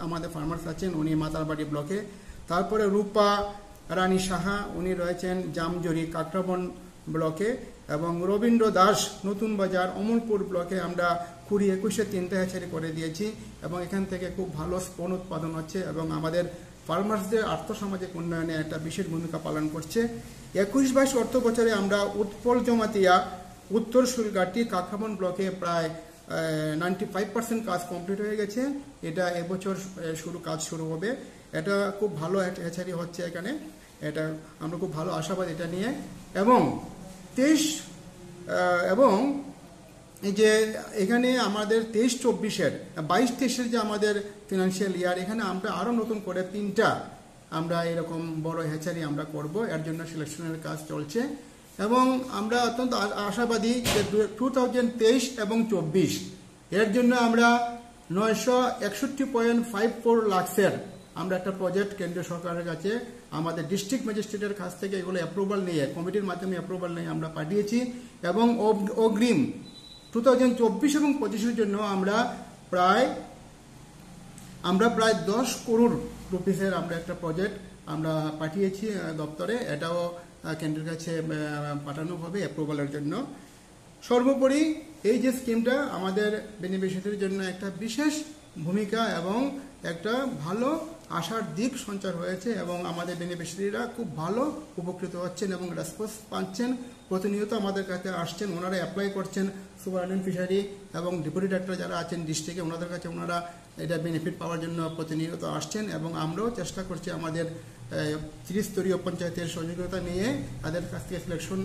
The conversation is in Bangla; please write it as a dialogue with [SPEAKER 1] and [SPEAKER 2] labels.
[SPEAKER 1] আমাদের ফার্মার্স আছেন, উনি মাতারবাড়ি ব্লকে। তারপরে রূপা রানী সাহা, উনি রয়েছেন জামজরি কাকরাবন ব্লকে। এবং রবীন্দ্র দাস নতুন বাজার অমলপুর ব্লকে আমরা 20-21-এ 3টে হ্যাচারি করে দিয়েছি এবং এখান থেকে খুব ভালো স্পন উৎপাদন হচ্ছে এবং আমাদের ফার্মার্সদের আর্থসামাজিক উন্নয়নে একটা বিশেষ ভূমিকা পালন করছে। 21-22 অর্থ বছরে আমরা উৎপল জমাতিয়া উত্তর শুলগাটি কাকরাবন ব্লকে প্রায় 95% কাজ কমপ্লিট হয়ে গেছে। এটা এবছর কাজ শুরু হবে। এটা খুব ভালো একটা হ্যাচারি হচ্ছে এখানে, এটা আমরা খুব ভালো আশাবাদ এটা নিয়ে। এবং এই যে এখানে আমাদের 23-24-এর 22-23-এর যে আমাদের ফিনান্সিয়াল ইয়ার, এখানে আমরা আরও নতুন করে 3টা আমরা এরকম বড় হ্যাচারি আমরা করব। এর জন্য সিলেকশনের কাজ চলছে এবং আমরা অত্যন্ত আশাবাদী যে 2023 এবং 24 এর জন্য আমরা 961.54 লাখের আমরা একটা প্রজেক্ট কেন্দ্রীয় সরকারের কাছে আমাদের ডিস্ট্রিক্ট ম্যাজিস্ট্রেটের কাছ থেকে এগুলো অ্যাপ্রুভাল নিয়ে কমিটির মাধ্যমে অ্যাপ্রুভাল নিয়ে আমরা পাঠিয়েছি। এবং অগ্রিম 2024 এবং 25-এর জন্য আমরা প্রায় 10 করোড় রুপিসের আমরা একটা প্রজেক্ট আমরা পাঠিয়েছি দপ্তরে। এটাও কেন্দ্রের কাছে পাঠানো হবে অ্যাপ্রুভালের জন্য। সর্বোপরি এই যে স্কিমটা আমাদের বেনিফিশিয়ারিদের জন্য একটা বিশেষ ভূমিকা এবং একটা ভালো আশার দিক সঞ্চার হয়েছে এবং আমাদের বেনিফিশিয়ারিরা খুব ভালো উপকৃত হচ্ছেন এবং রেসপন্স পাচ্ছেন। প্রতিনিয়ত আমাদের কাছে আসছেন, ওনারা অ্যাপ্লাই করছেন। সুপারিনটেন্ডেন্ট ফিশারি এবং ডেপুটি ডাক্তার যারা আছেন ডিস্ট্রিক্টে, ওনাদের কাছে ওনারা এটা বেনিফিট পাওয়ার জন্য প্রতিনিয়ত আসছেন এবং আমরাও চেষ্টা করছি আমাদের ত্রিস্তরীয় পঞ্চায়েতের সহযোগিতা নিয়ে তাদের কাছ থেকে সিলেকশন